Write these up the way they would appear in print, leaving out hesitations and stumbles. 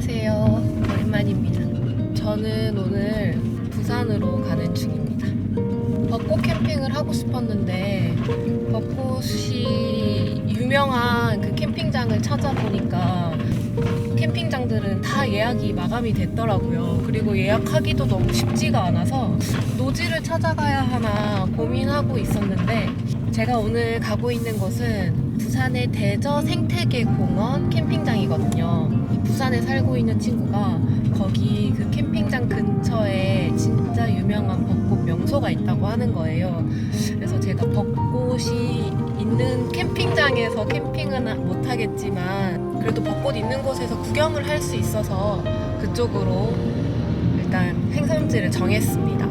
안녕하세요. 오랜만입니다. 저는 오늘 부산으로 가는 중입니다. 벚꽃 캠핑을 하고 싶었는데 벚꽃이 유명한 그 캠핑장을 찾아보니까 캠핑장들은 다 예약이 마감이 됐더라고요. 그리고 예약하기도 너무 쉽지가 않아서 노지를 찾아가야 하나 고민하고 있었는데 제가 오늘 가고 있는 곳은 부산의 대저 생태계공원 캠핑장이거든요. 부산에 살고 있는 친구가 거기 그 캠핑장 근처에 진짜 유명한 벚꽃 명소가 있다고 하는 거예요. 그래서 제가 벚꽃이 있는 캠핑장에서 캠핑은 못하겠지만 그래도 벚꽃 있는 곳에서 구경을 할 수 있어서 그쪽으로 일단 행선지를 정했습니다.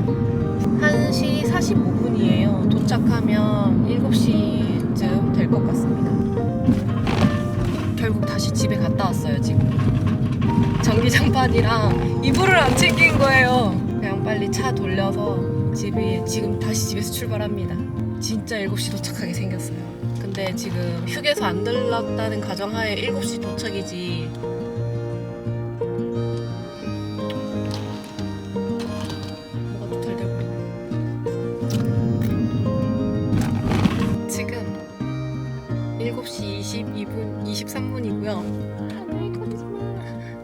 1시 45분이에요. 도착하면 7시쯤 될 것 같습니다. 결국 다시 집에 갔다 왔어요. 지금 전기장판이랑 이불을 안 챙긴 거예요. 그냥 빨리 차 돌려서 지금 다시 집에서 출발합니다. 진짜 7시 도착하게 생겼어요. 근데 지금 휴게소 안 들렀다는 가정하에 7시 도착이지. 뭐가 좀 잘 되고 있네. 지금 7시 22분, 23분이고요.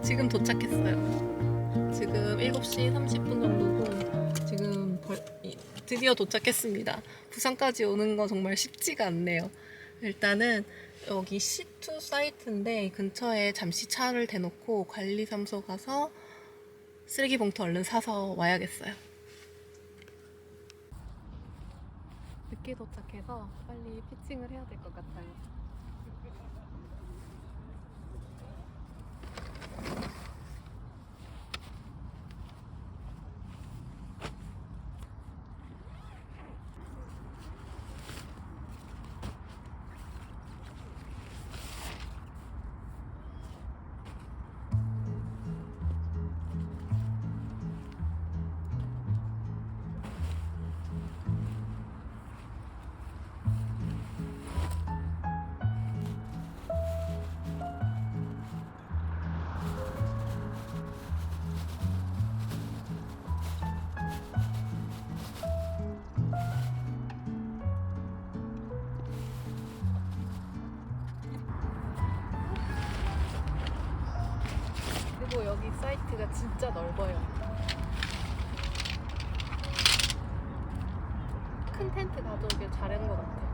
지금 도착했어요. 지금 7시 30분 정도고 지금 드디어 도착했습니다. 부산까지 오는 거 정말 쉽지가 않네요. 일단은 여기 C2 사이트인데 근처에 잠시 차를 대놓고 관리사무소 가서 쓰레기 봉투 얼른 사서 와야겠어요. 늦게 도착해서 빨리 피칭을 해야 될 것 같아요. 그리고 여기 사이트가 진짜 넓어요. 큰 텐트 가져오길 잘한 것 같아요.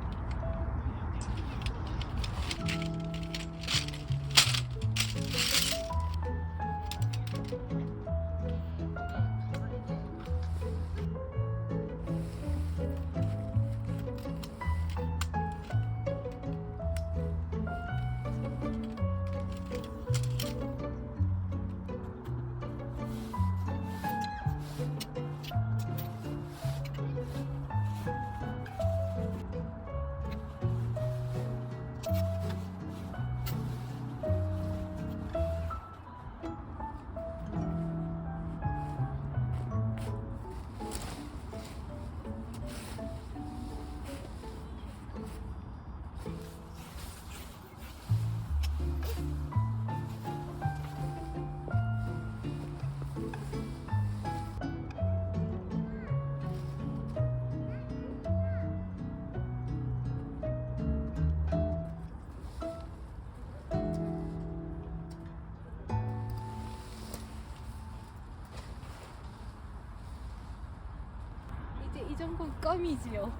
이 정도는 껌이지요.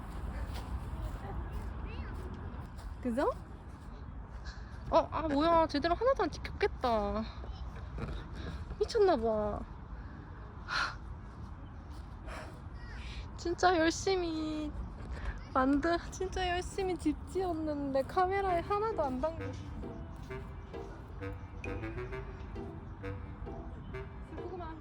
그죠? 뭐야, 제대로 하나도 안 찍혔겠다. 미쳤나봐. 진짜 열심히 진짜 열심히 집 지었는데 카메라에 하나도 안 담겨. 조금만.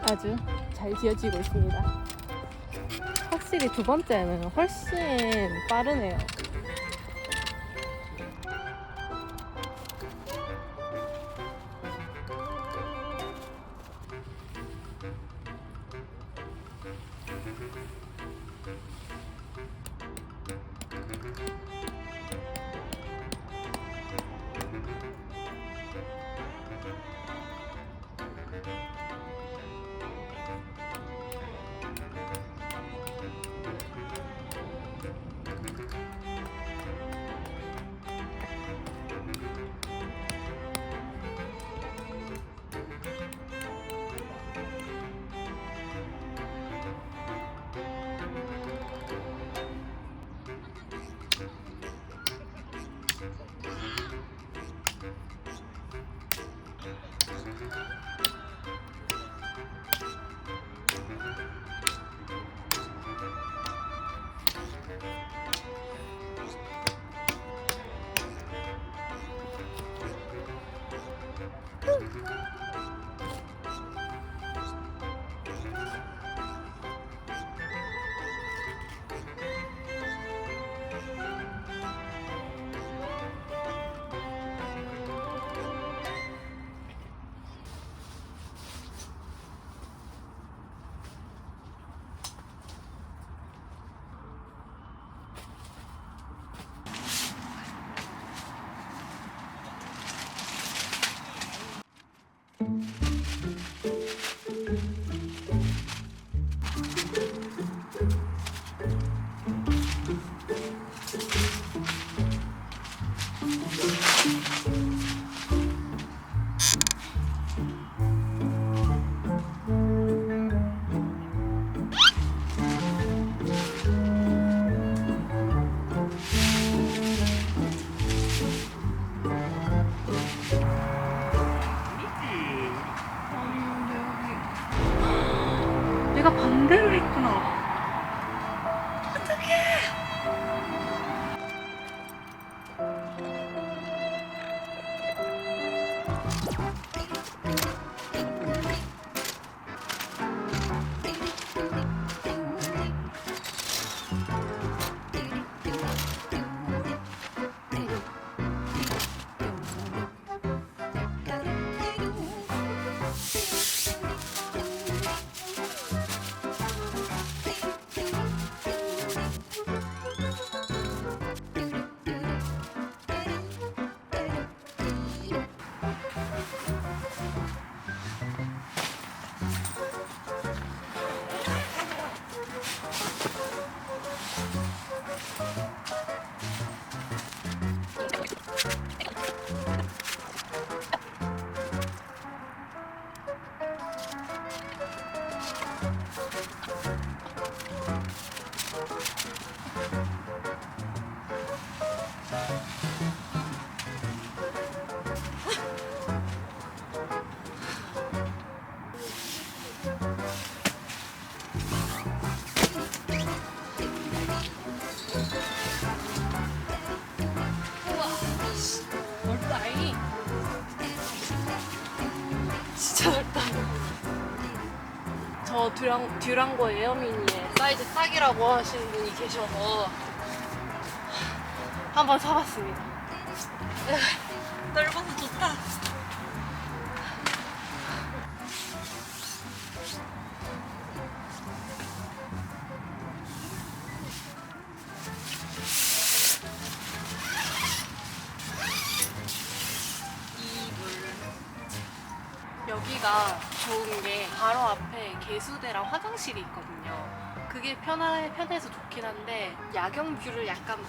아주 잘 지어지고 있습니다. 확실히 두 번째는 훨씬 빠르네요. 내가 반대로 했구나. 저 듀랑고 에어미니의 사이즈 딱이라고 하시는 분이 계셔서 한번 사봤습니다. 넓어서 좋다. 여기가 좋은 게 바로 앞에 개수대랑 화장실이 있거든요. 그게 편해서 좋긴 한데 야경 뷰를 약간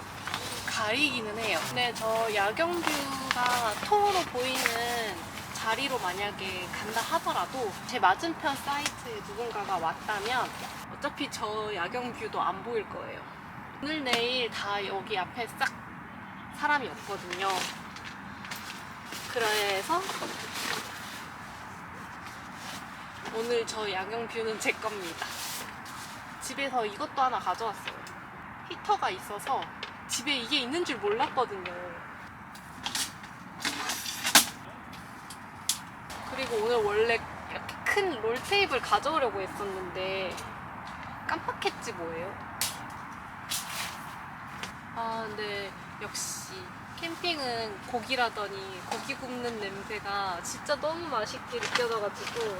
가리기는 해요. 근데 저 야경 뷰가 통으로 보이는 자리로 만약에 간다 하더라도 제 맞은편 사이트에 누군가가 왔다면 어차피 저 야경 뷰도 안 보일 거예요. 오늘 내일 다 여기 앞에 싹 사람이 없거든요. 그래서 오늘 저 야경 뷰는 제 겁니다. 집에서 이것도 하나 가져왔어요. 히터가 있어서 집에 이게 있는 줄 몰랐거든요. 그리고 오늘 원래 이렇게 큰 롤테이블 가져오려고 했었는데 깜빡했지 뭐예요. 아 근데 역시 캠핑은 고기라더니 고기 굽는 냄새가 진짜 너무 맛있게 느껴져가지고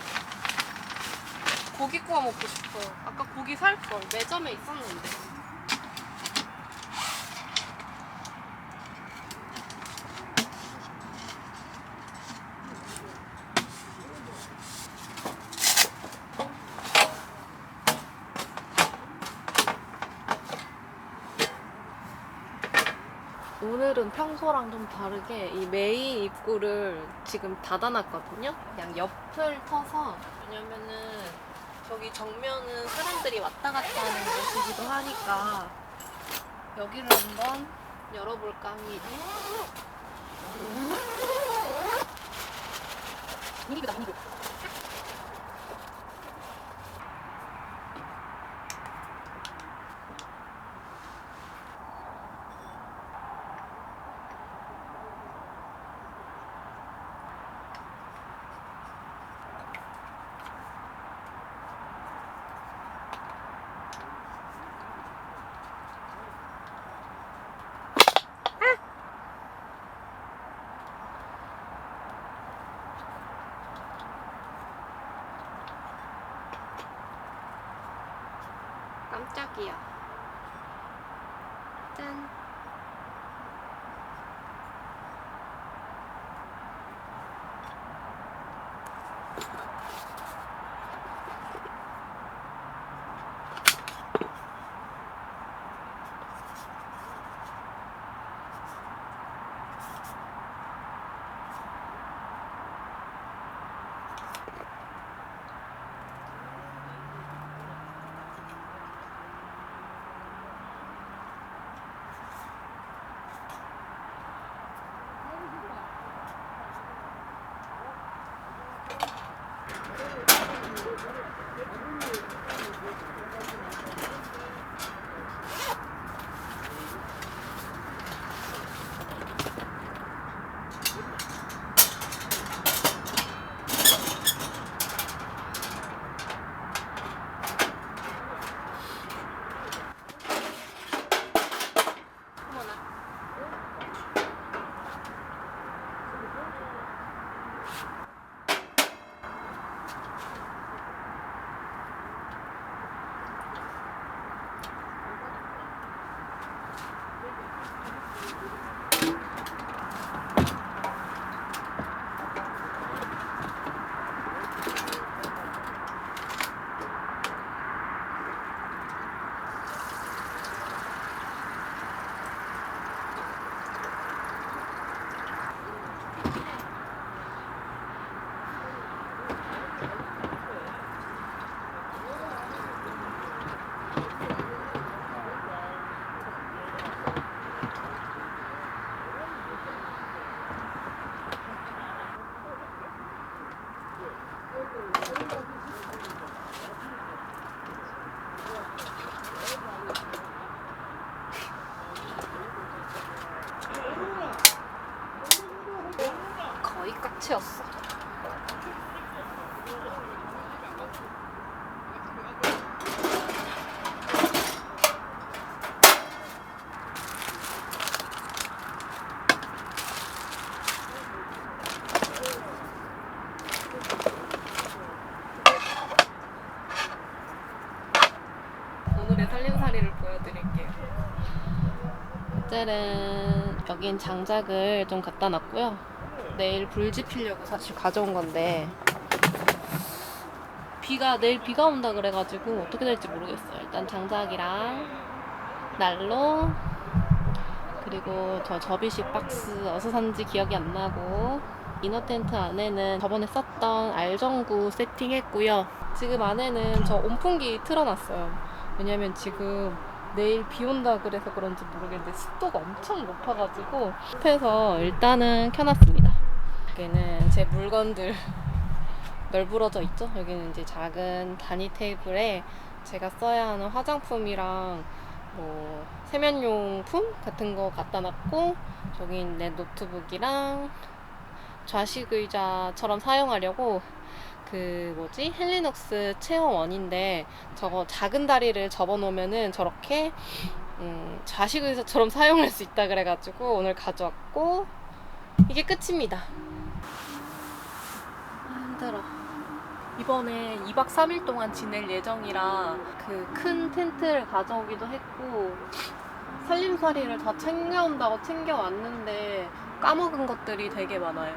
고기 구워 먹고 싶어요. 아까 고기 살걸. 매점에 있었는데. 오늘은 평소랑 좀 다르게 이 메인 입구를 지금 닫아놨거든요. 그냥 옆을 터서, 왜냐면은 저기 정면은 사람들이 왔다 갔다 하는 곳이기도 하니까 여기를 한번 열어볼까 합니다. 미리보다 미리. 깜짝이야. 짠. 거의 꽉 채웠어. 오늘의 살림살이를 보여드릴게요. 짜란. 여긴 장작을 좀 갖다 놨고요. 내일 불 지피려고 사실 가져온 건데 내일 비가 온다 그래가지고 어떻게 될지 모르겠어요. 일단 장작이랑 난로, 그리고 저 접이식 박스 어디서 샀는지 기억이 안 나고, 이너 텐트 안에는 저번에 썼던 알전구 세팅했고요. 지금 안에는 저 온풍기 틀어놨어요. 왜냐면 지금 내일 비 온다 그래서 그런지 모르겠는데 습도가 엄청 높아가지고 숲에서 일단은 켜놨습니다. 여기는 제 물건들 널브러져 있죠? 여기는 이제 작은 다니 테이블에 제가 써야 하는 화장품이랑 뭐 세면용품 같은 거 갖다 놨고, 저기 내 노트북이랑 좌식 의자처럼 사용하려고 헬리눅스 체어 1인데 저거 작은 다리를 접어놓으면은 저렇게 좌식 의자처럼 사용할 수 있다 그래가지고 오늘 가져왔고, 이게 끝입니다. 힘들어. 이번에 2박 3일 동안 지낼 예정이라 그 큰 텐트를 가져오기도 했고 살림살이를 다 챙겨온다고 챙겨왔는데 까먹은 것들이 되게 많아요.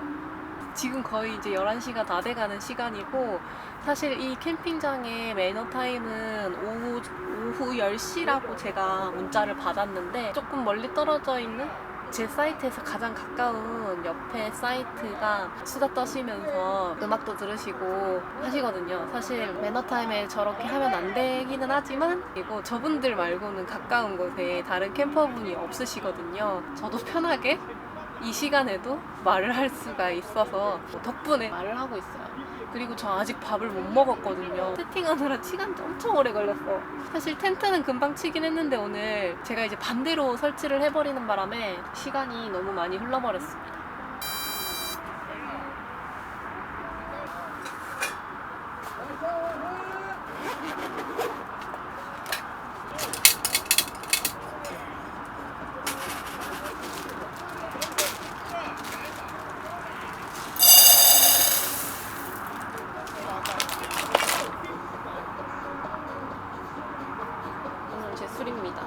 지금 거의 이제 11시가 다 돼가는 시간이고 사실 이 캠핑장의 매너타임은 오후 10시라고 제가 문자를 받았는데 조금 멀리 떨어져 있는 제 사이트에서 가장 가까운 옆에 사이트가 수다 떠시면서 음악도 들으시고 하시거든요. 사실 매너타임에 저렇게 하면 안 되기는 하지만 그리고 저분들 말고는 가까운 곳에 다른 캠퍼분이 없으시거든요. 저도 편하게 이 시간에도 말을 할 수가 있어서 덕분에 말을 하고 있어요. 그리고 저 아직 밥을 못 먹었거든요. 세팅하느라 시간 엄청 오래 걸렸어. 사실 텐트는 금방 치긴 했는데 오늘 제가 이제 반대로 설치를 해버리는 바람에 시간이 너무 많이 흘러버렸습니다. 오늘 제 술입니다.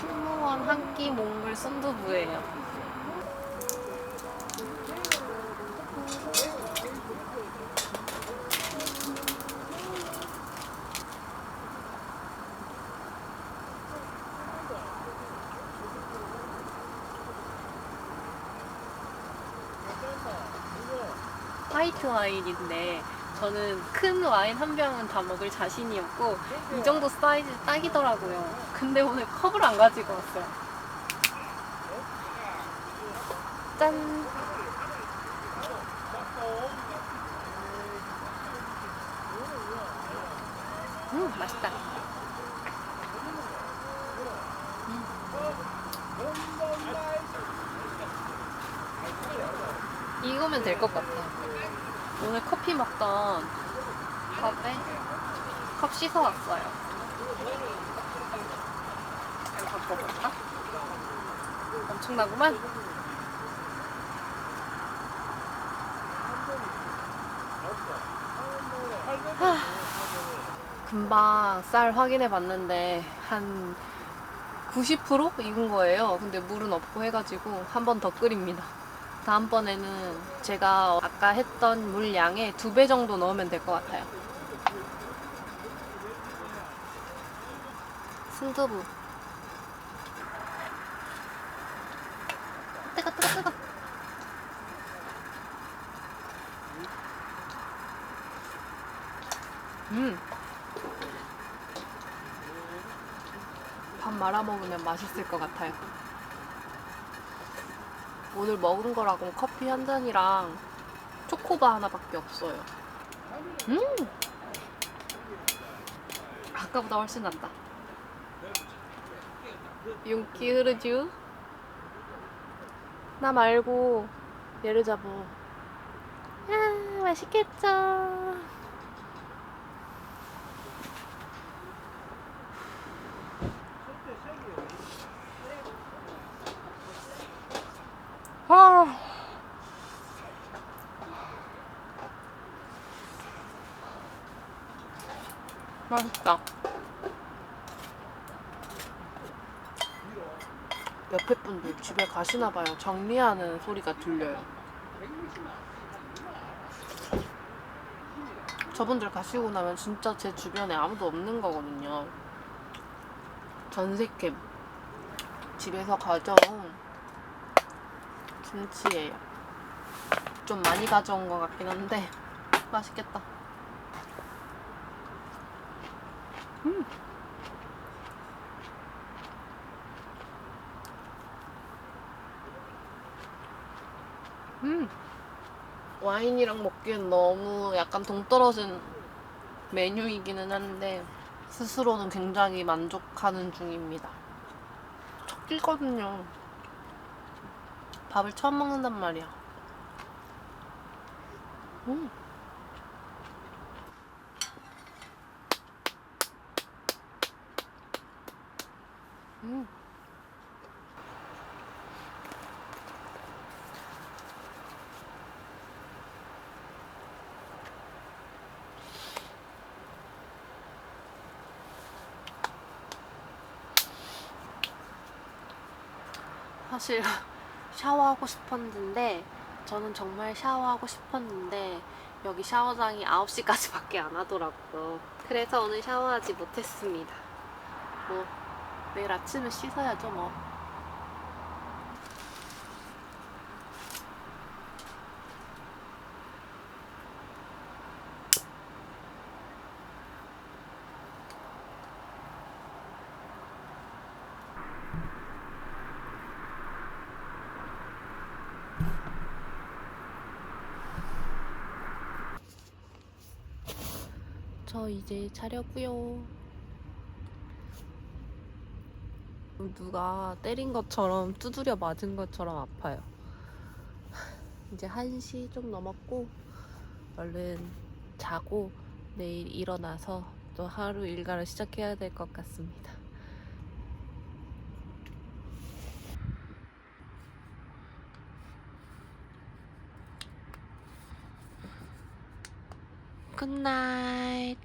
승무원 한 끼 몽골 순두부예요. 화이트 와인인데 저는 큰 와인 한 병은 다 먹을 자신이 없고 이 정도 사이즈 딱이더라고요. 근데 오늘 컵을 안 가지고 왔어요. 짠! 맛있다. 이거면 될 것 같아. 오늘 커피 먹던 컵 씻어왔어요. 이거 바꿔볼까? 엄청나구만? 금방 쌀 확인해 봤는데 한 90% 익은 거예요. 근데 물은 없고 해가지고 한 번 더 끓입니다. 다음번에는 제가 아까 했던 물 양의 2배 정도 넣으면 될 것 같아요. 순두부. 뜨거. 밥 말아 먹으면 맛있을 것 같아요. 오늘 먹은 거라고 커피 한 잔이랑 초코바 하나밖에 없어요. 아까보다 훨씬 낫다. 윤기 흐르쥬? 나 말고 얘를 잡어. 아, 맛있겠죠? 아, 맛있다. 옆에 분들 집에 가시나봐요. 정리하는 소리가 들려요. 저분들 가시고 나면 진짜 제 주변에 아무도 없는 거거든요. 전세캠 집에서 가져온 김치예요. 좀 많이 가져온 것 같긴 한데 맛있겠다. 와인이랑 먹기엔 너무 약간 동떨어진 메뉴이기는 한데 스스로는 굉장히 만족하는 중입니다. 첫 끼거든요. 밥을 처음 먹는단 말이야. 음. 음. 사실 샤워하고 싶었는데 저는 정말 샤워하고 싶었는데 여기 샤워장이 9시까지 밖에 안 하더라고요. 그래서 오늘 샤워하지 못했습니다. 뭐 내일 아침에 씻어야죠 뭐. 저 이제 자려고요. 누가 때린 것처럼 두드려 맞은 것처럼 아파요. 이제 1시 좀 넘었고 얼른 자고 내일 일어나서 또 하루 일과를 시작해야 될 것 같습니다. 굿나잇.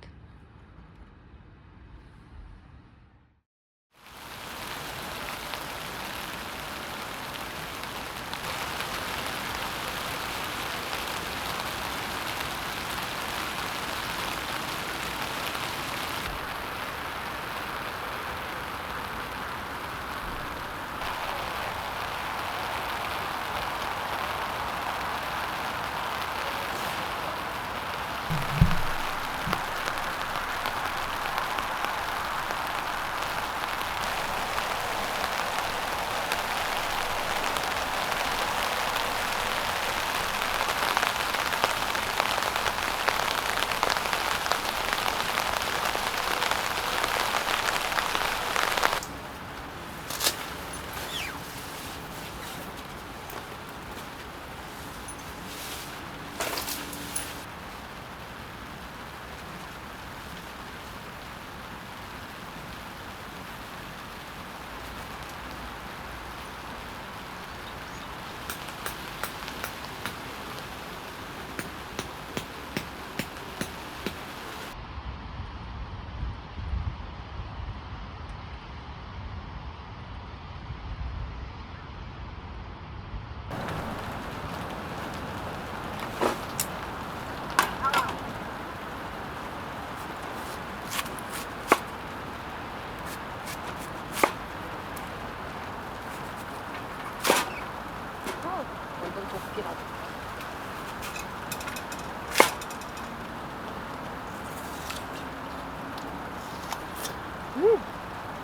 완전 도끼라고.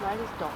맛있어.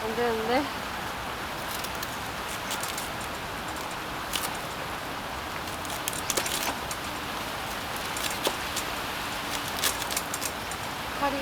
안 되는데? 팔이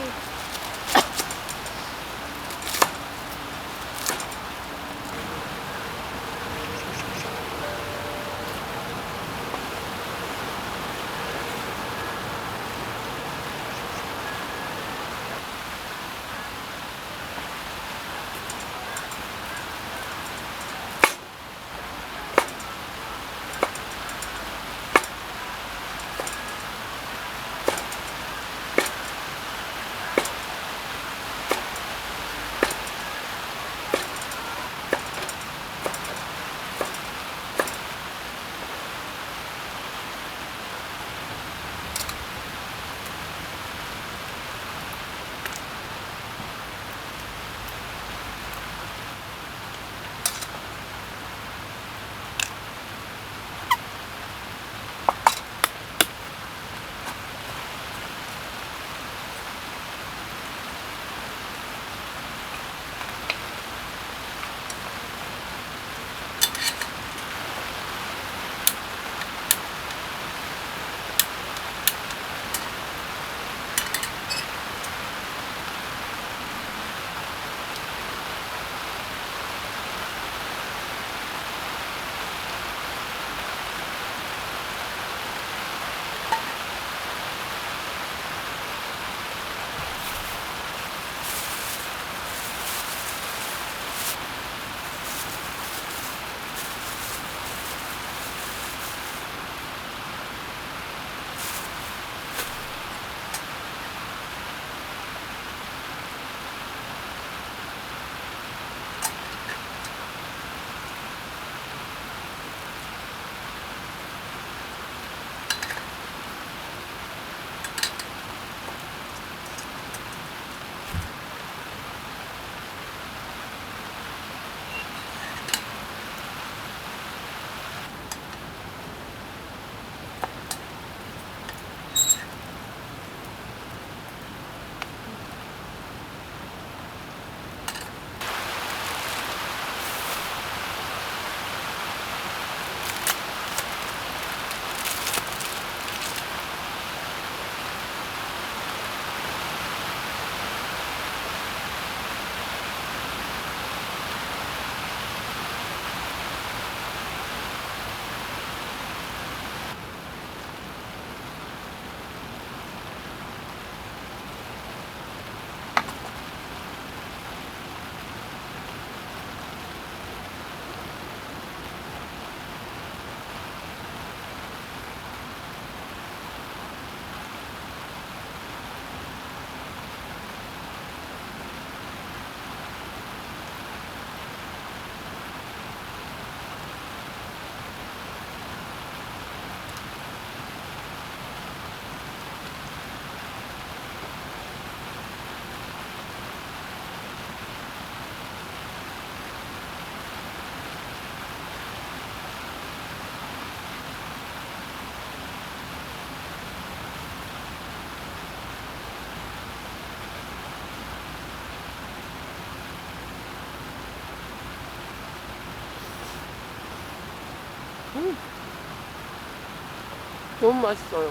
너무 맛있어요.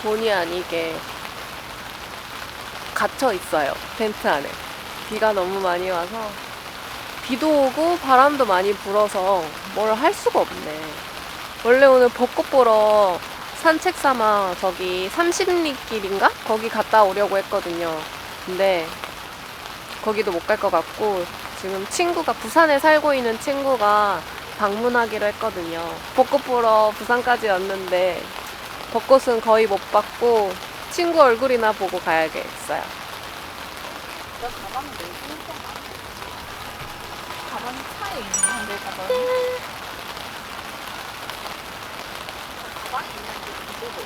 본의 아니게 갇혀 있어요. 텐트 안에. 비가 너무 많이 와서 비도 오고 바람도 많이 불어서 뭘 할 수가 없네. 원래 오늘 벚꽃 보러 산책 삼아 저기 30리 길인가? 거기 갔다 오려고 했거든요. 근데 거기도 못 갈 것 같고 지금 친구가 부산에 살고 있는 친구가 방문하기로 했거든요. 벚꽃 보러 부산까지 왔는데 벚꽃은 거의 못 봤고 친구 얼굴이나 보고 가야겠어요. 나 가방은 내 손가락. 가방이 차에 있는 한데 가방. 가방이 있는데 이거도.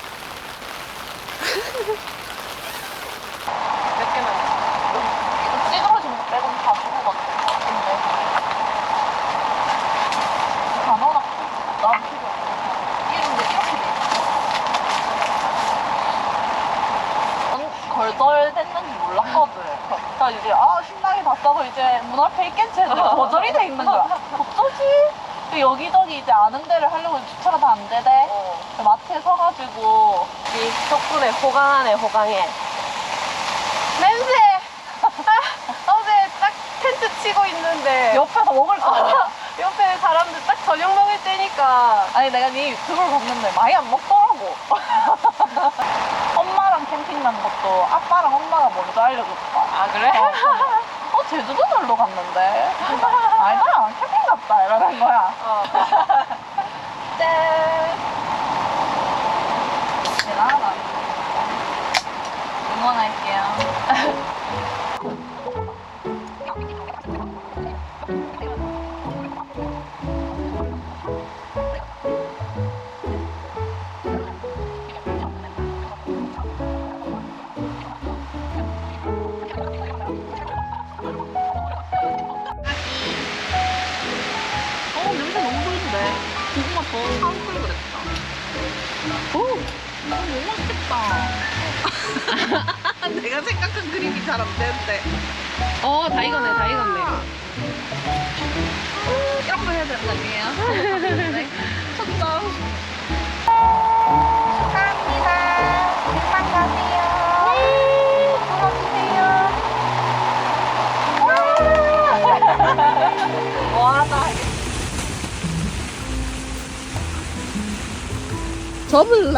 몇 개나 이거 찌그러진 거 빼고는 다 좋은 것 같은데. 다 넣어놨고 나도 필요 없고. 이런데 이렇게 돼 있어. 걸덜 됐는지 몰랐거든. 나 이제 신나게 다 싸고 이제 문 앞에 있겠지 했는데 거절이 돼 있는 거야. 어쩌지? 여기저기 이제 아는 데를 하려고 주차가 다 안 되대. 마트에 서가지고 이 덕분에 호강하네, 호강해. 냄새! 어제 딱 텐트 치고 있는데 옆에서 먹을 거야. 옆에 사람들 딱 저녁 먹을 때니까 아니 내가 네 유튜브를 봤는데 많이 안 먹더라고. 엄마랑 캠핑 간 것도 아빠랑 엄마가 먼저 알려줬다. 아 그래? 제주도 놀러 갔는데. 아니다 캠핑 갔다 이러는 거야. 짠. 대단하다. 응원할게요. 냄새 너무 좋은데. 고구마 더 사올 걸 그랬다. 오, 너무 맛있겠다. 내가 생각한 그림이 잘 안 되는데. 다 익었네, 다 익었네. 이런 거 해야 되는 거 아니에요? 쳤다. 축하합니다. 백만 가세요. 네. 불어주세요. 와나. 접을래?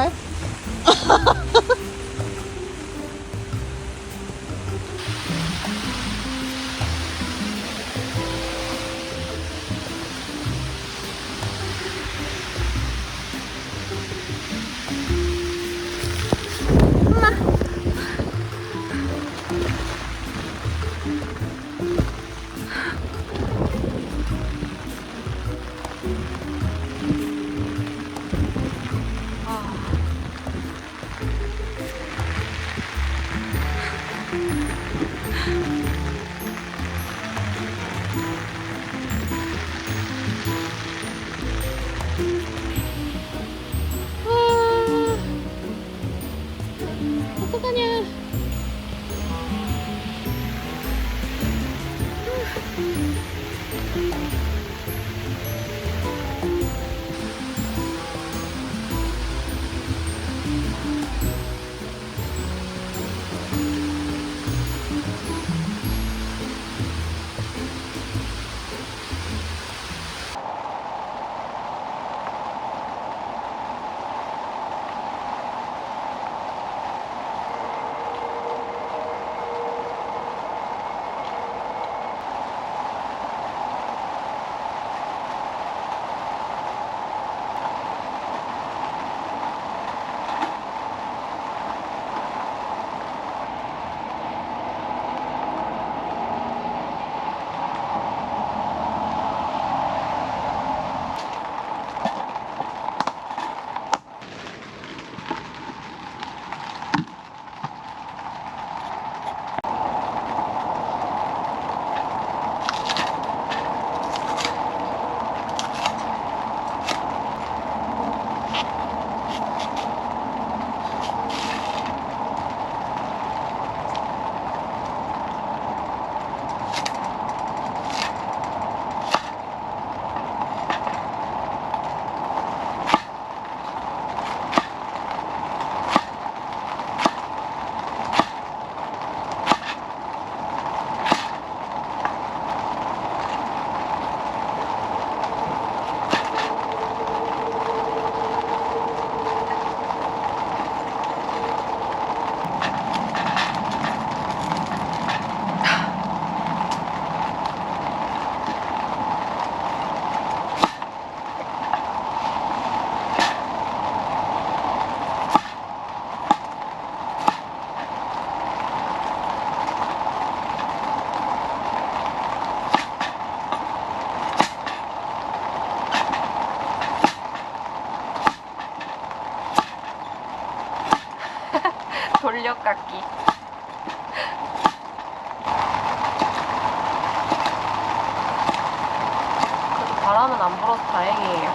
바람은 안 불어서 다행이에요.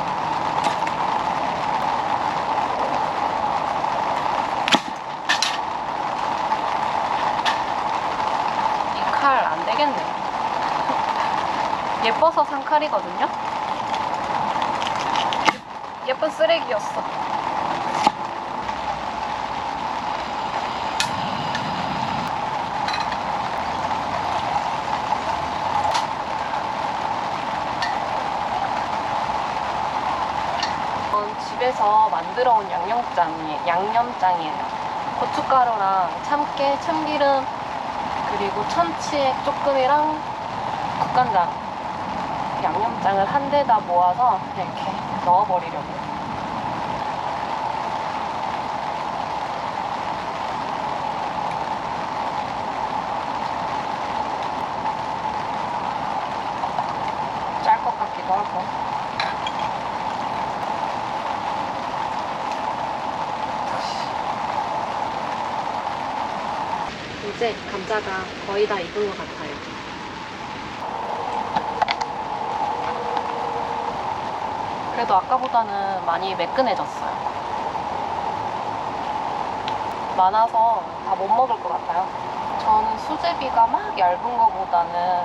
이 칼 안 되겠네. 예뻐서 산 칼이거든요. 예쁜 쓰레기였어. 집에서 만들어 온 양념장이에요. 고춧가루랑 참깨, 참기름, 그리고 천치액 조금이랑 국간장, 양념장을 한 데다 모아서 이렇게 넣어버리려고요. 짤 것 같기도 하고. 이제 감자가 거의 다 익은 것 같아요. 그래도 아까보다는 많이 매끈해졌어요. 많아서 다 못 먹을 것 같아요. 저는 수제비가 막 얇은 것보다는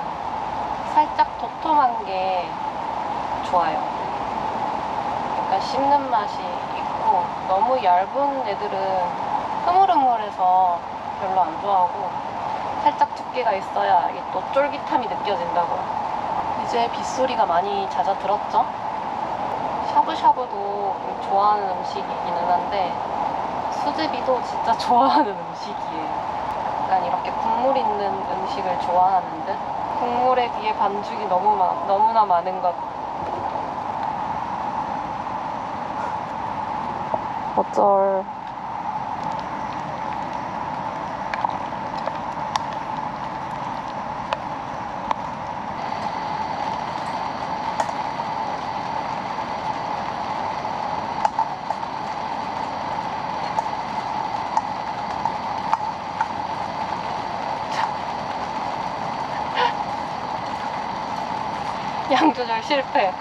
살짝 도톰한 게 좋아요. 약간 씹는 맛이 있고, 너무 얇은 애들은 흐물흐물해서 별로 안 좋아하고, 살짝 두께가 있어야 이게 또 쫄깃함이 느껴진다고요. 이제 빗소리가 많이 잦아들었죠? 샤브샤브도 좋아하는 음식이기는 한데 수제비도 진짜 좋아하는 음식이에요. 약간 이렇게 국물 있는 음식을 좋아하는 듯? 국물에 비해 반죽이 너무나 많은 것. 어쩔. 양 조절 실패.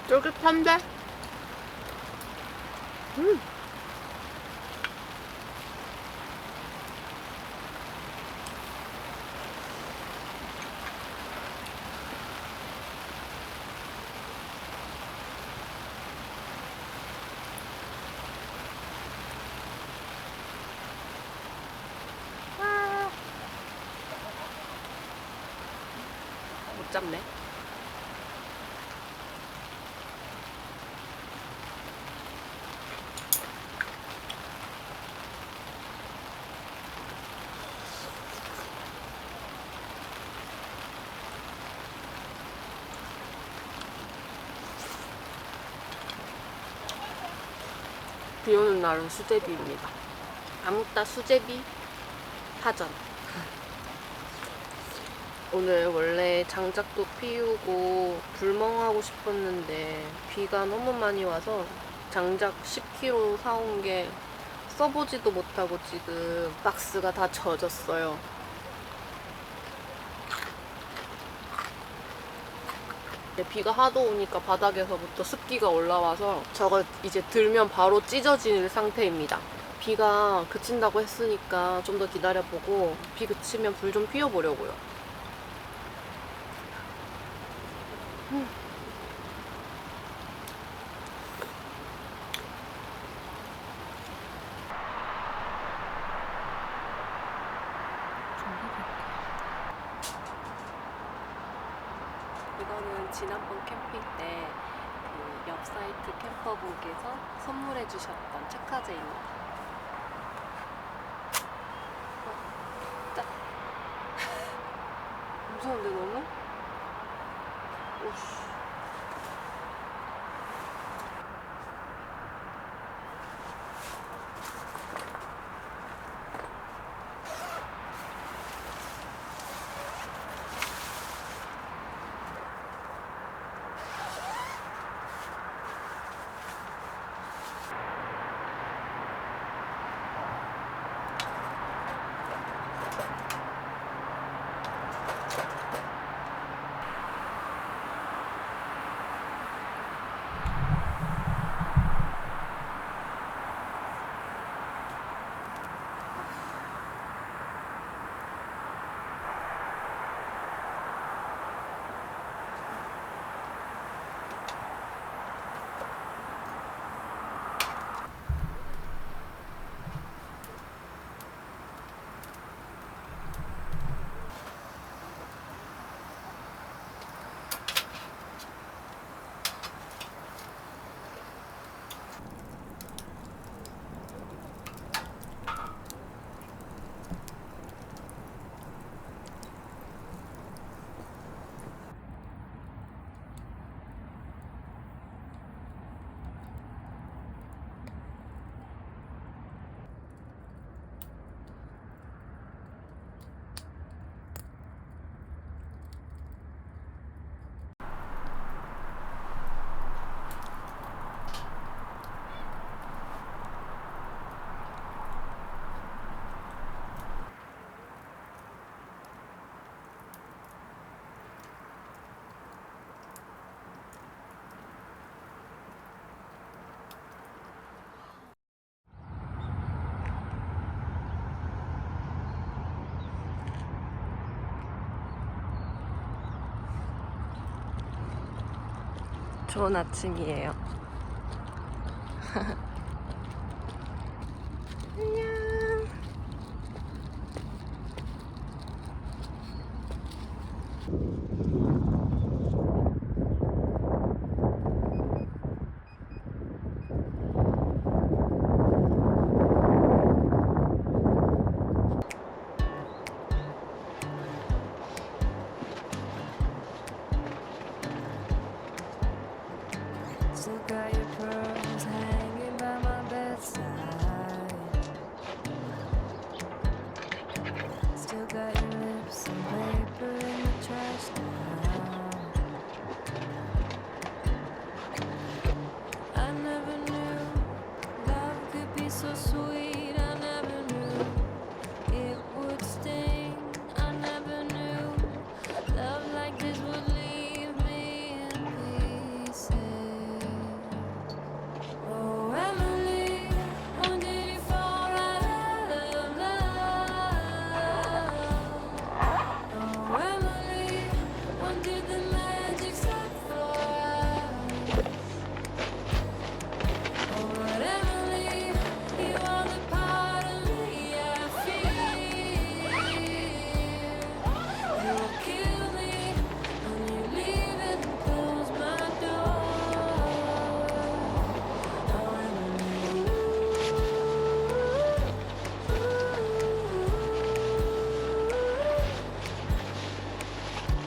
쫄깃한데? 못 잡네. 비 오는 날은 수제비입니다. 아무따 수제비 파전. 오늘 원래 장작도 피우고 불멍하고 싶었는데 비가 너무 많이 와서 장작 10kg 사온 게 써보지도 못하고 지금 박스가 다 젖었어요. 비가 하도 오니까 바닥에서부터 습기가 올라와서 저거 이제 들면 바로 찢어질 상태입니다. 비가 그친다고 했으니까 좀 더 기다려보고 비 그치면 불 좀 피워보려고요. 이거는 지난번 캠핑 때 그 옆 사이트 캠퍼북에서 선물해 주셨던 책화제입니다. 딱 무서운데 너무? 오씨. 좋은 아침이에요. 안녕. Still got your pearls hanging by my bedside. Still got your lips and paper in the trash can. I never knew love could be so sweet. I never knew it would sting. I never knew love like this would leave me in pieces. Oh, Emily, when did you fall out of love? Oh, Emily, when did the magic start for us? Oh, but Emily, you are the part of me I fear. You will kill me when you leave and close my door. Oh, Emily,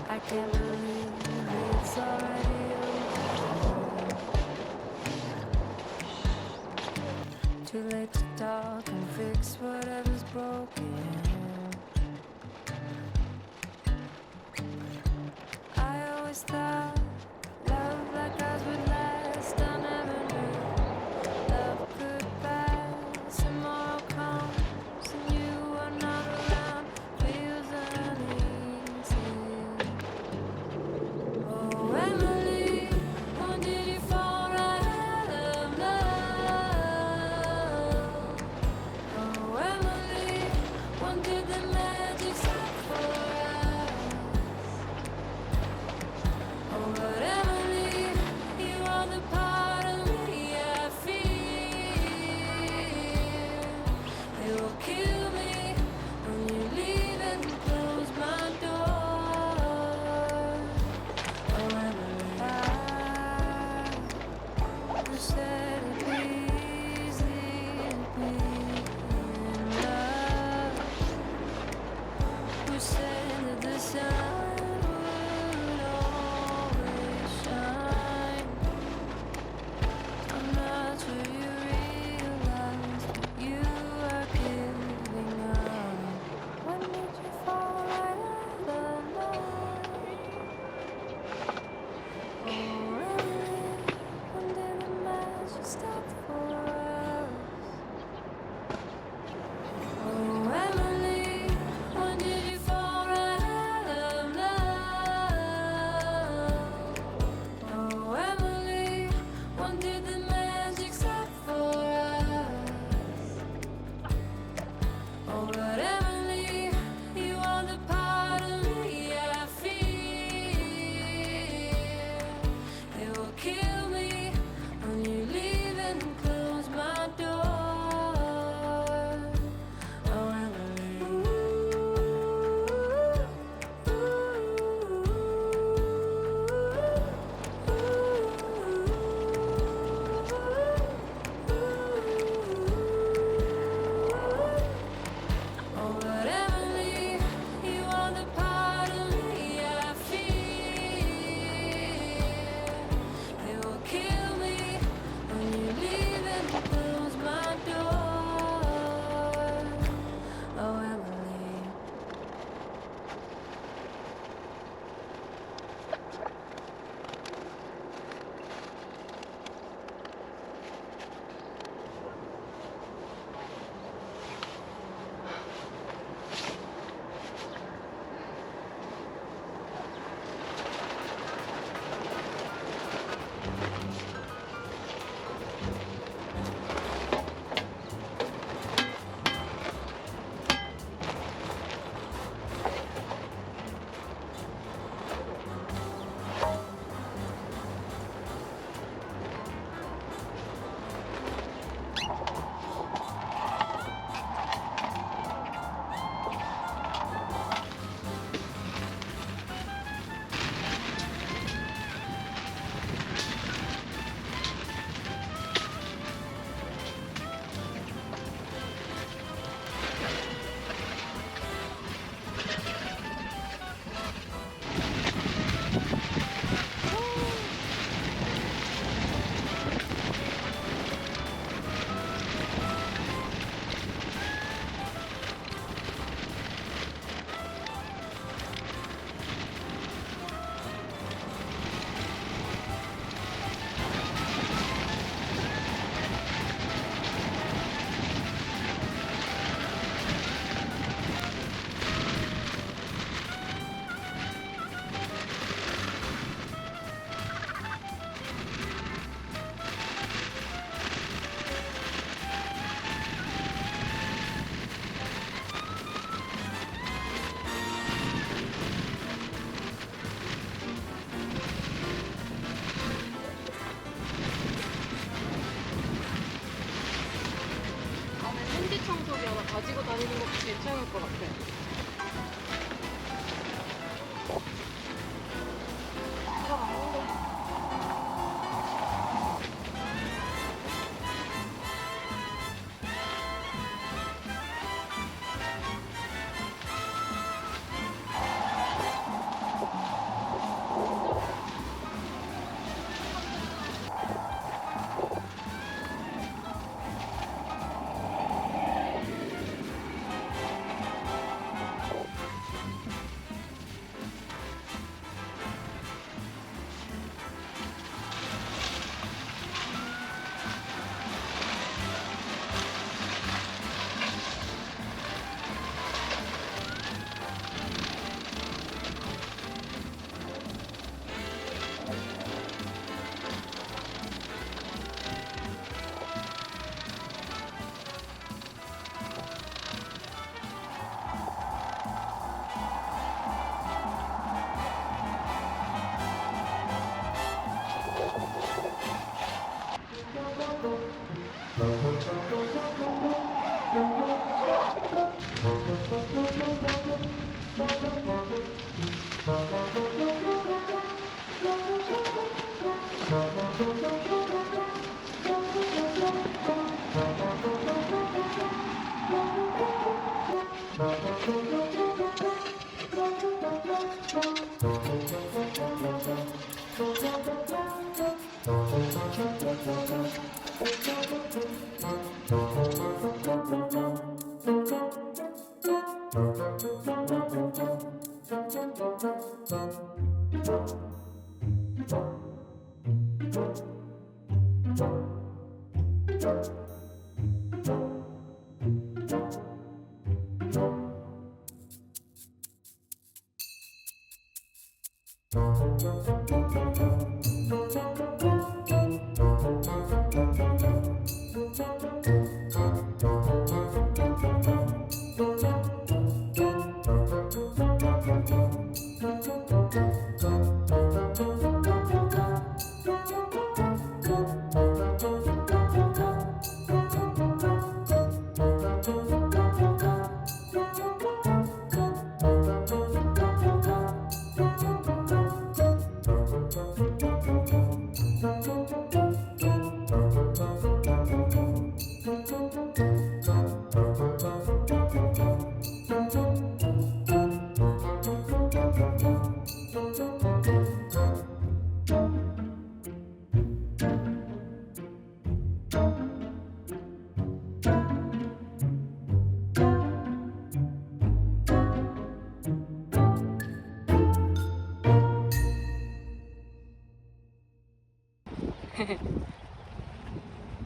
I can't believe it's already over. Too late to talk and fix whatever's broken. I always thought love like ours would last. I never knew love could pass. Tomorrow comes and you are not around. Feels uneasy. Oh, Emily, when did you fall out of love? Oh, Emily, when did 휴지 청소기 하나 가지고 다니는 것도 괜찮을 것 같아.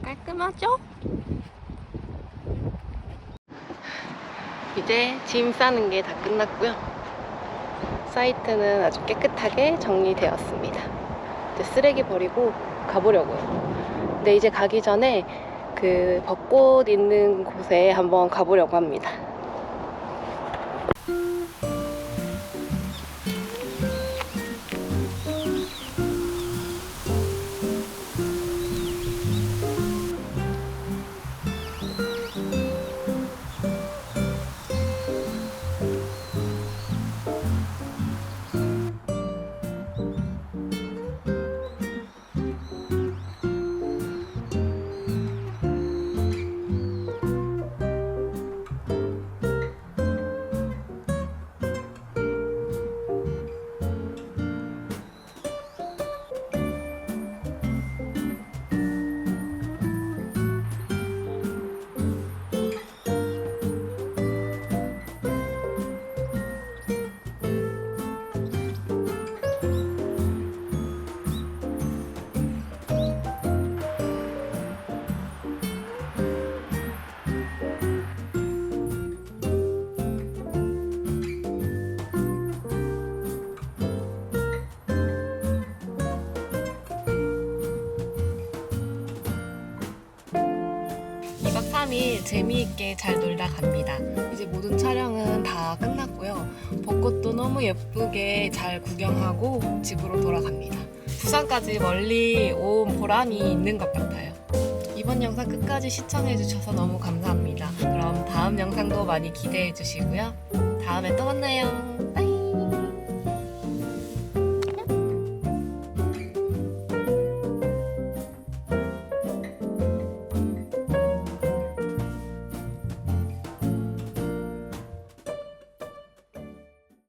깔끔하죠? 이제 짐 싸는 게 다 끝났고요. 사이트는 아주 깨끗하게 정리되었습니다. 이제 쓰레기 버리고 가보려고요. 근데 이제 가기 전에 그 벚꽃 있는 곳에 한번 가보려고 합니다. 재미있게 잘 놀다 갑니다. 이제 모든 촬영은 다 끝났고요. 벚꽃도 너무 예쁘게 잘 구경하고 집으로 돌아갑니다. 부산까지 멀리 온 보람이 있는 것 같아요. 이번 영상 끝까지 시청해주셔서 너무 감사합니다. 그럼 다음 영상도 많이 기대해 주시고요. 다음에 또 만나요. 빠이.